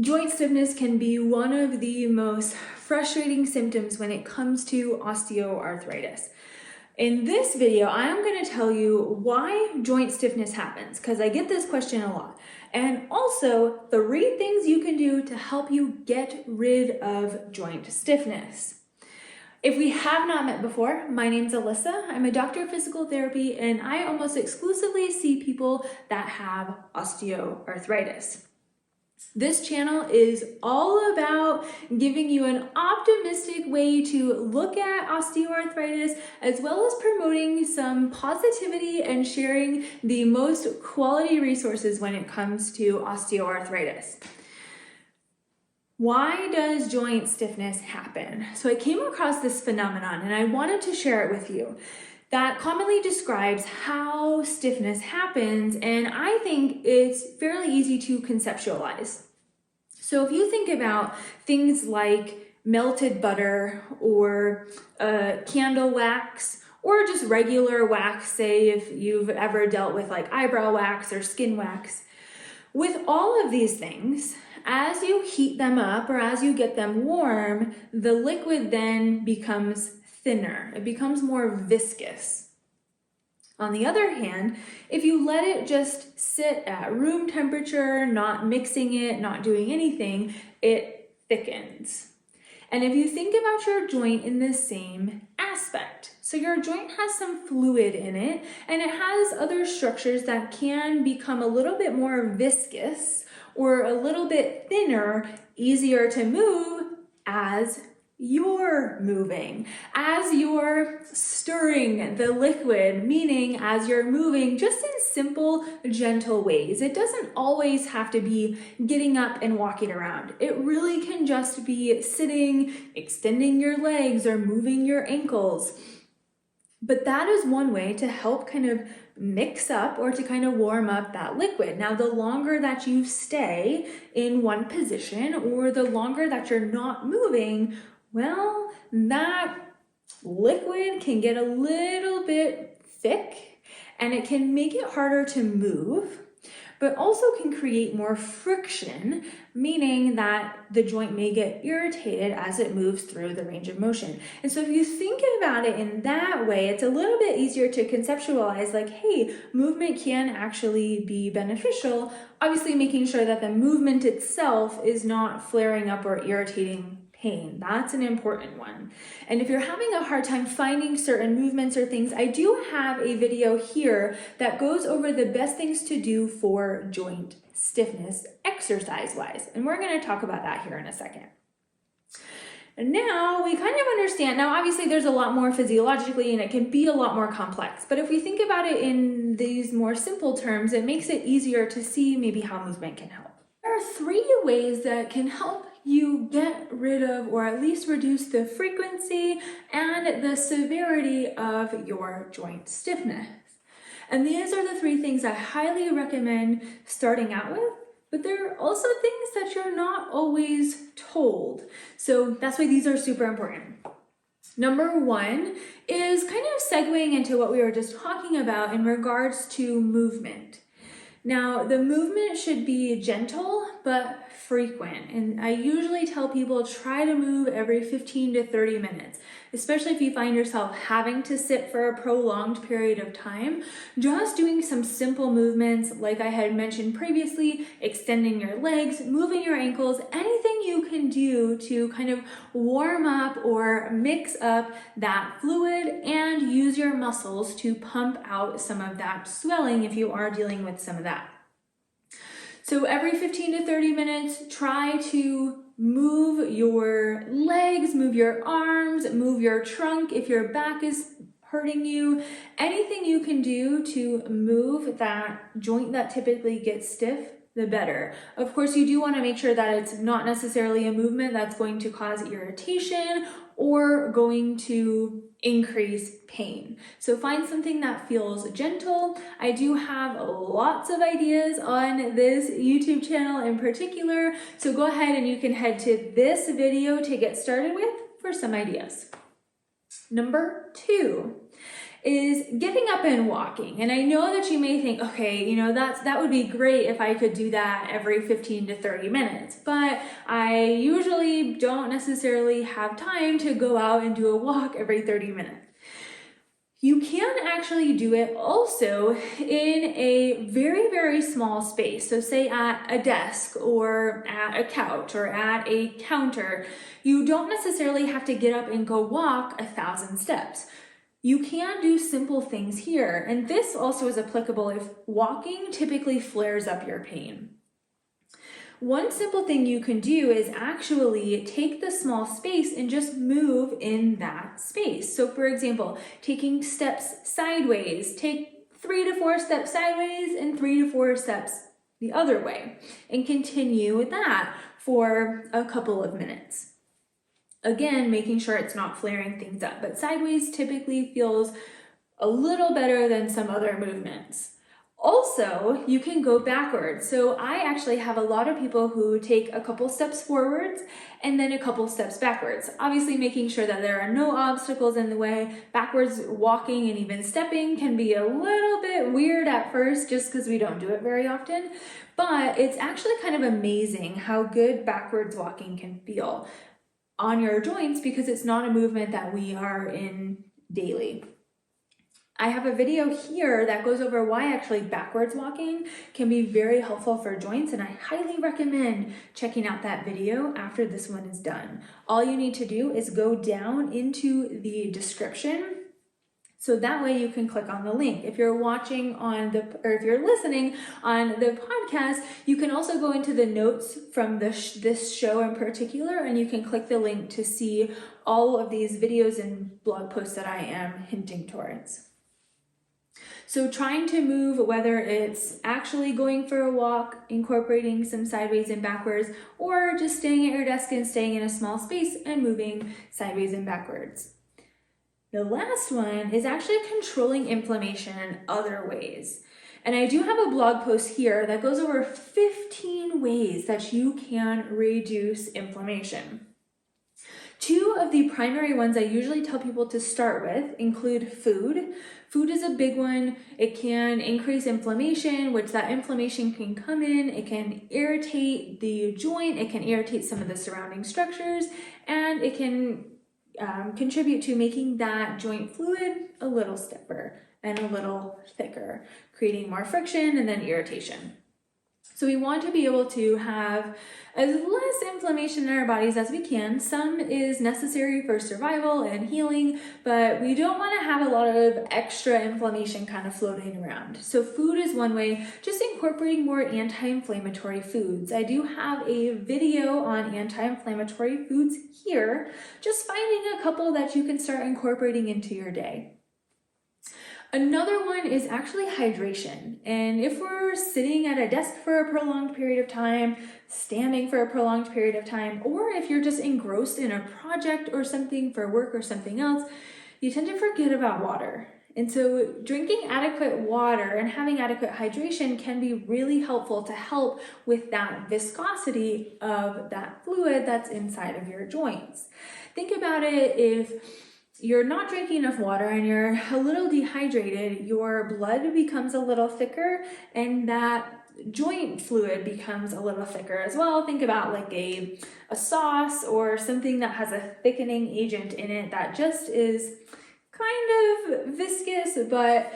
Joint stiffness can be one of the most frustrating symptoms when it comes to osteoarthritis. In this video, I'm going to tell you why joint stiffness happens, because I get this question a lot, and also 3 things you can do to help you get rid of joint stiffness. If we have not met before, my name's Alyssa. I'm a doctor of physical therapy, and I almost exclusively see people that have osteoarthritis. This channel is all about giving you an optimistic way to look at osteoarthritis, as well as promoting some positivity and sharing the most quality resources when it comes to osteoarthritis. Why does joint stiffness happen? So I came across this phenomenon and I wanted to share it with you that commonly describes how stiffness happens, and I think it's fairly easy to conceptualize. So if you think about things like melted butter or candle wax or just regular wax, say if you've ever dealt with like eyebrow wax or skin wax, with all of these things, as you heat them up or as you get them warm, the liquid then becomes thinner. It becomes more viscous. On the other hand, if you let it just sit at room temperature, not mixing it, not doing anything, it thickens. And if you think about your joint in the same aspect, so your joint has some fluid in it, and it has other structures that can become a little bit more viscous or a little bit thinner, easier to move as you're moving, as you're stirring the liquid, meaning as you're moving just in simple, gentle ways. It doesn't always have to be getting up and walking around. It really can just be sitting, extending your legs, or moving your ankles. But that is one way to help kind of mix up or to kind of warm up that liquid. Now, the longer that you stay in one position or the longer that you're not moving, well, that liquid can get a little bit thick and it can make it harder to move, but also can create more friction, meaning that the joint may get irritated as it moves through the range of motion. And so if you think about it in that way, it's a little bit easier to conceptualize like, hey, movement can actually be beneficial, obviously making sure that the movement itself is not flaring up or irritating pain. That's an important one. And if you're having a hard time finding certain movements or things, I do have a video here that goes over the best things to do for joint stiffness exercise-wise. And we're going to talk about that here in a second. And now we kind of understand, now obviously there's a lot more physiologically and it can be a lot more complex, but if we think about it in these more simple terms, it makes it easier to see maybe how movement can help. There are 3 ways that can help you get rid of or at least reduce the frequency and the severity of your joint stiffness. And these are the 3 things I highly recommend starting out with, but there are also things that you're not always told. So that's why these are super important. Number 1 is kind of segueing into what we were just talking about in regards to movement. Now, the movement should be gentle but frequent, and I usually tell people try to move every 15 to 30 minutes, especially if you find yourself having to sit for a prolonged period of time. Just doing some simple movements, like I had mentioned previously, extending your legs, moving your ankles, anything you can do to kind of warm up or mix up that fluid and use your muscles to pump out some of that swelling if you are dealing with some of that. So every 15 to 30 minutes, try to move your legs, move your arms, move your trunk if your back is hurting you. Anything you can do to move that joint that typically gets stiff, the better. Of course, you do want to make sure that it's not necessarily a movement that's going to cause irritation or going to increase pain. So find something that feels gentle. I do have lots of ideas on this YouTube channel in particular, so go ahead and you can head to this video to get started with for some ideas. Number 2 is getting up and walking. And I know that you may think, okay, you know, that would be great if I could do that every 15 to 30 minutes, but I usually don't necessarily have time to go out and do a walk every 30 minutes. You can actually do it also in a very, very small space. So say at a desk or at a couch or at a counter. You don't necessarily have to get up and go walk 1,000 steps. You can do simple things here. And this also is applicable if walking typically flares up your pain. One simple thing you can do is actually take the small space and just move in that space. So for example, taking steps sideways, take 3 to 4 steps sideways and 3 to 4 steps the other way, and continue with that for a couple of minutes. Again, making sure it's not flaring things up, but sideways typically feels a little better than some other movements. Also, you can go backwards. So I actually have a lot of people who take a couple steps forwards and then a couple steps backwards. Obviously making sure that there are no obstacles in the way. Backwards walking and even stepping can be a little bit weird at first just because we don't do it very often, but it's actually kind of amazing how good backwards walking can feel on your joints because it's not a movement that we are in daily. I have a video here that goes over why actually backwards walking can be very helpful for joints, and I highly recommend checking out that video after this one is done. All you need to do is go down into the description, so that way you can click on the link. If you're watching on or if you're listening on the podcast, you can also go into the notes from this show in particular, and you can click the link to see all of these videos and blog posts that I am hinting towards. So trying to move, whether it's actually going for a walk, incorporating some sideways and backwards, or just staying at your desk and staying in a small space and moving sideways and backwards. The last one is actually controlling inflammation in other ways. And I do have a blog post here that goes over 15 ways that you can reduce inflammation. 2 of the primary ones I usually tell people to start with include food. Food is a big one. It can increase inflammation, which that inflammation can come in. It can irritate the joint. It can irritate some of the surrounding structures, and it can contribute to making that joint fluid a little stiffer and a little thicker, creating more friction and then irritation. So we want to be able to have as less inflammation in our bodies as we can. Some is necessary for survival and healing, but we don't want to have a lot of extra inflammation kind of floating around. So food is one way, just incorporating more anti-inflammatory foods. I do have a video on anti-inflammatory foods here, just finding a couple that you can start incorporating into your day. Another one is actually hydration. And if we're sitting at a desk for a prolonged period of time, standing for a prolonged period of time, or if you're just engrossed in a project or something for work or something else, you tend to forget about water. And so drinking adequate water and having adequate hydration can be really helpful to help with that viscosity of that fluid that's inside of your joints. Think about it, if you're not drinking enough water and you're a little dehydrated, your blood becomes a little thicker and that joint fluid becomes a little thicker as well. Think about like a sauce or something that has a thickening agent in it that just is kind of viscous, but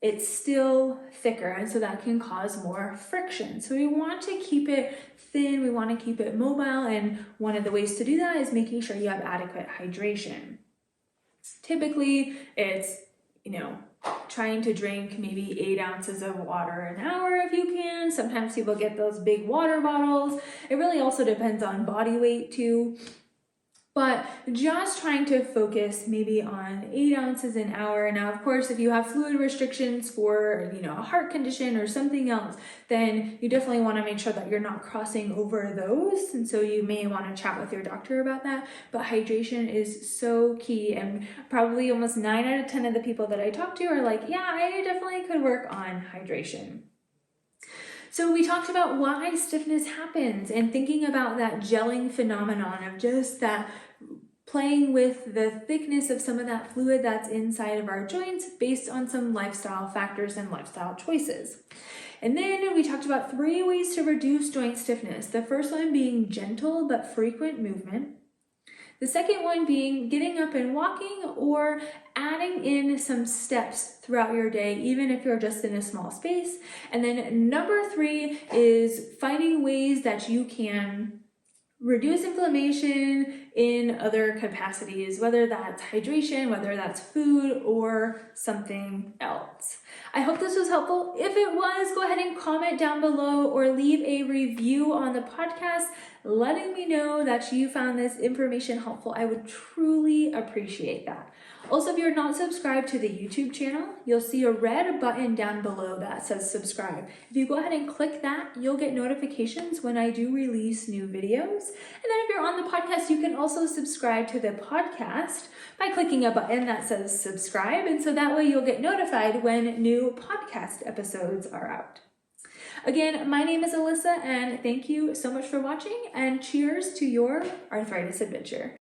it's still thicker, and so that can cause more friction. So we want to keep it thin, we want to keep it mobile, and one of the ways to do that is making sure you have adequate hydration. Typically, it's, trying to drink maybe 8 ounces of water an hour if you can. Sometimes people get those big water bottles. It really also depends on body weight too. But just trying to focus maybe on 8 ounces an hour. Now, of course, if you have fluid restrictions for, a heart condition or something else, then you definitely want to make sure that you're not crossing over those. And so you may want to chat with your doctor about that. But hydration is so key. And probably almost 9 out of 10 of the people that I talk to are like, yeah, I definitely could work on hydration. So we talked about why stiffness happens and thinking about that gelling phenomenon of just that playing with the thickness of some of that fluid that's inside of our joints based on some lifestyle factors and lifestyle choices. And then we talked about 3 ways to reduce joint stiffness. The first one being gentle but frequent movement. The second one being getting up and walking or adding in some steps throughout your day, even if you're just in a small space. And then number 3 is finding ways that you can reduce inflammation in other capacities, whether that's hydration, whether that's food, or something else. I hope this was helpful. If it was, go ahead and comment down below or leave a review on the podcast, letting me know that you found this information helpful. I would truly appreciate that. Also, if you're not subscribed to the YouTube channel, you'll see a red button down below that says subscribe. If you go ahead and click that, you'll get notifications when I do release new videos. And then if you're on the podcast, you can also subscribe to the podcast by clicking a button that says subscribe. And so that way you'll get notified when new podcast episodes are out. Again, my name is Alyssa, and thank you so much for watching, and cheers to your arthritis adventure.